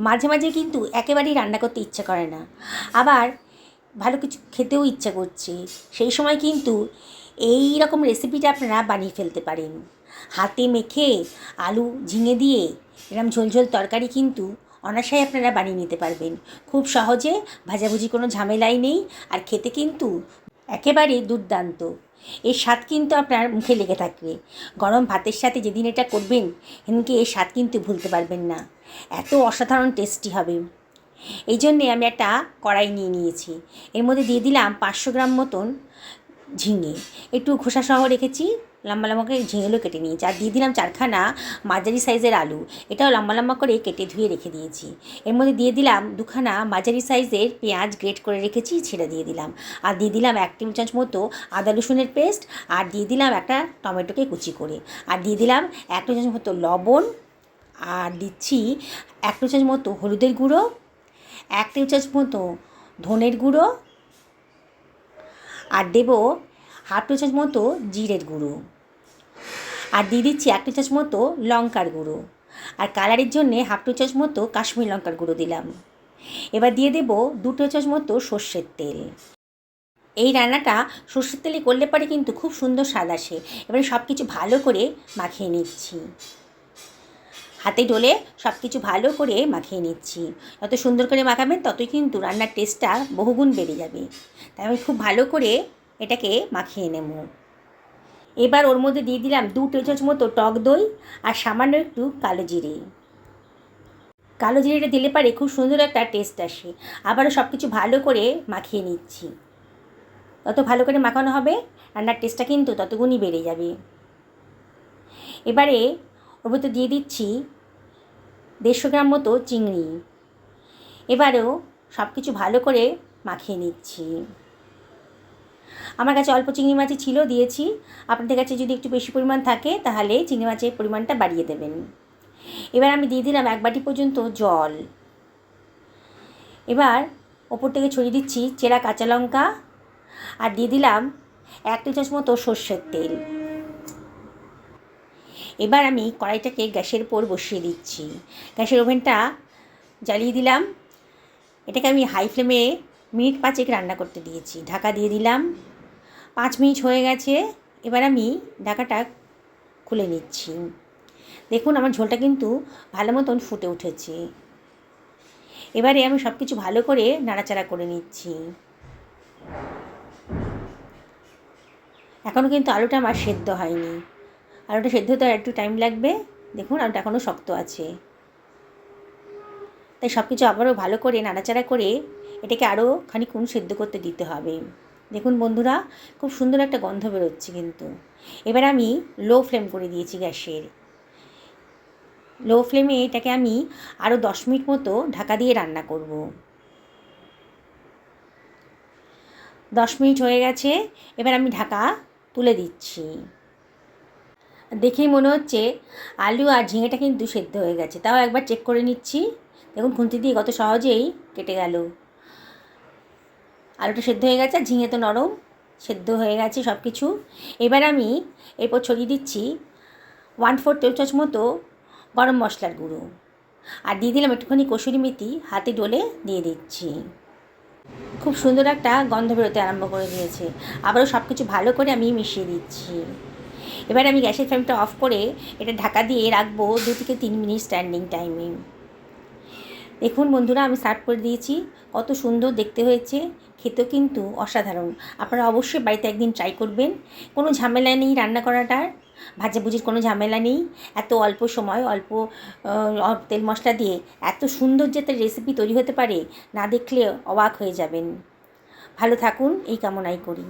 মাঝে মাঝে কিন্তু একেবারেই রান্না করতে ইচ্ছে করে না, আবার ভালো কিছু খেতেও ইচ্ছা করছে। সেই সময় কিন্তু এই রকম রেসিপিটা আপনারা বানিয়ে ফেলতে পারেন। হাতে মেখে আলু ঝিঙে দিয়ে এরকম ঝোলঝোল তরকারি কিন্তু অনায়াসেই আপনারা বানিয়ে নিতে পারবেন। খুব সহজে, ভাজাভুজি কোনো ঝামেলাই নেই, আর খেতে কিন্তু একেবারে দুর্দান্ত। এর স্বাদ কিন্তু আপনার মুখে লেগে থাকবে। গরম ভাতের সাথে যেদিন এটা করবেন সেদিনকে এর স্বাদ কিন্তু ভুলতে পারবেন না। এত অসাধারণ টেস্টি হবে। এই জন্যে আমি একটা কড়াই নিয়ে নিয়েছি। এর মধ্যে দিয়ে দিলাম 500 গ্রাম মতন ঝিঙে, একটু খোসা সহ রেখেছি। লম্বা লম্বা করে ঝিঙেগুলো কেটে নিয়েছি। আর দিয়ে দিলাম 4খানা মাঝারি সাইজের আলু, এটাও লম্বা লম্বা করে কেটে ধুয়ে রেখে দিয়েছি। এর মধ্যে দিয়ে দিলাম 2খানা মাঝারি সাইজের পেঁয়াজ গ্রেট করে রেখেছি, ছেড়ে দিয়ে দিলাম। আর দিয়ে দিলাম 1 টেবিল চামচ মতো আদা রসুনের পেস্ট, আর দিয়ে দিলাম একটা টমেটোকে কুচি করে, আর দিয়ে দিলাম 1 টেবিল চামচ মতো লবণ, আর দিচ্ছি 1 টেবিল চামচ মতো হলুদের গুঁড়ো, 1 টেবিল চামচ মতো ধনের গুঁড়ো, আর দেবো 1/2 টেবিল চামচ মতো জিরের গুঁড়ো, আর দিয়ে দিচ্ছি 1 টেবিল চামচ মতো লঙ্কার গুঁড়ো, আর কালারের জন্যে 1/2 টেবিল চামচ মতো কাশ্মীরি লঙ্কার গুঁড়ো দিলাম। এবার দিয়ে দেবো 2 টেবিল চামচ মতো সর্ষের তেল। এই রান্নাটা সর্ষের তেলে করলে পরে কিন্তু খুব সুন্দর স্বাদ আসে। এবারে সব কিছু ভালো করে মাখিয়ে নিচ্ছি। হাতে ডলে সব কিছু ভালো করে মাখিয়ে নিচ্ছি। যত সুন্দর করে মাখাবেন ততই কিন্তু রান্নার টেস্টটা বহুগুণ বেড়ে যাবে। তাই আমি খুব ভালো করে এটাকে মাখিয়ে নেব। এবার ওর মধ্যে দিয়ে দিলাম 2 টেবিল চামচ মতো টক দই, আর সামান্য একটু কালো জিরে। কালো জিরেটা দিলে পারে খুব সুন্দর একটা টেস্ট আসে। আবারও সব কিছু ভালো করে মাখিয়ে নিচ্ছি। তত ভালো করে মাখানো হবে রান্নার টেস্টটা কিন্তু ততগুণই বেড়ে যাবে। এবারে ওর মধ্যে দিয়ে দিচ্ছি 150 গ্রাম মতো চিংড়ি। এবারেও সব কিছু ভালো করে মাখিয়ে নিচ্ছি। আমার কাছে অল্প চিংড়ি মাছই ছিল, দিয়েছি। আপনাদের কাছে যদি একটু বেশি পরিমাণ থাকে তাহলে চিংড়ি মাছের পরিমাণটা বাড়িয়ে দেবেন। এবার আমি দিয়ে দিলাম 1 বাটি পর্যন্ত জল। এবার ওপর থেকে ছড়িয়ে দিচ্ছি চেরা কাঁচা লঙ্কা, আর দিয়ে দিলাম 1 টেবিল চামচ মতো সর্ষের তেল। এবার আমি কড়াইটাকে গ্যাসের উপর বসিয়ে দিচ্ছি। গ্যাসের ওভেনটা জ্বালিয়ে দিলাম। এটাকে আমি হাই ফ্লেমে মিনিট 5 রান্না করতে দিয়েছি। ঢাকা দিয়ে দিলাম। 5 মিনিট হয়ে গেছে। এবার আমি ঢাকাটা খুলে নিচ্ছি। দেখুন আমার ঝোলটা কিন্তু ভালো মতন ফুটে উঠেছে। এবারে আমি সব কিছু ভালো করে নাড়াচাড়া করে নিচ্ছি। এখনও কিন্তু আলুটা আমার সেদ্ধ হয়নি। আলুটা সেদ্ধ হতে একটু টাইম লাগবে। দেখুন আলুটা এখনও শক্ত আছে। তাই সব কিছু আবারও ভালো করে নাড়াচাড়া করে এটাকে আরও খানিকক্ষণ সেদ্ধ করতে দিতে হবে। দেখুন বন্ধুরা, খুব সুন্দর একটা গন্ধ বেরোচ্ছে কিন্তু। এবার আমি লো ফ্লেম করে দিয়েছি গ্যাসের। লো ফ্লেমে এটাকে আমি আরও 10 মিনিট মতো ঢাকা দিয়ে রান্না করব। 10 মিনিট হয়ে গেছে। এবার আমি ঢাকা তুলে দিচ্ছি। দেখেই মনে হচ্ছে আলু আর ঝিঙেটা কিন্তু সেদ্ধ হয়ে গেছে। তাও একবার চেক করে নিচ্ছি। দেখুন খুন্তি দিয়ে কত সহজেই কেটে গেল। আলুটা সেদ্ধ হয়ে গেছে, আর ঝিঙে তো নরম, সেদ্ধ হয়ে গেছে সব কিছু। এবার আমি এরপর ছড়িয়ে দিচ্ছি 1/4 টেবিল চামচ মতো গরম মশলার গুঁড়ো, আর দিয়ে দিলাম একটুখানি কসুরি মেথি হাতে ডলে দিয়ে দিচ্ছি। খুব সুন্দর একটা গন্ধ বেরোতে আরম্ভ করে দিয়েছে। আবারও সব কিছু ভালো করে আমি মিশিয়ে দিচ্ছি। এবার আমি গ্যাসের ফ্লেমটা অফ করে এটা ঢাকা দিয়ে রাখবো 2 থেকে 3 মিনিট স্ট্যান্ডিং টাইমে। দেখুন বন্ধুরা, আমি সার্ভ করে দিয়েছি। কত সুন্দর দেখতে হয়েছে, খেতেও কিন্তু অসাধারণ। আপনারা অবশ্যই বাড়িতে একদিন ট্রাই করবেন। কোনো ঝামেলা নেই রান্না করাটার, ভাজাভুজির কোনো ঝামেলা নেই। এত অল্প সময় অল্প তেল মশলা দিয়ে এত সুন্দর যে একটা রেসিপি তৈরি হতে পারে, না দেখলে অবাক হয়ে যাবেন। ভালো থাকুন এই কামনাই করি।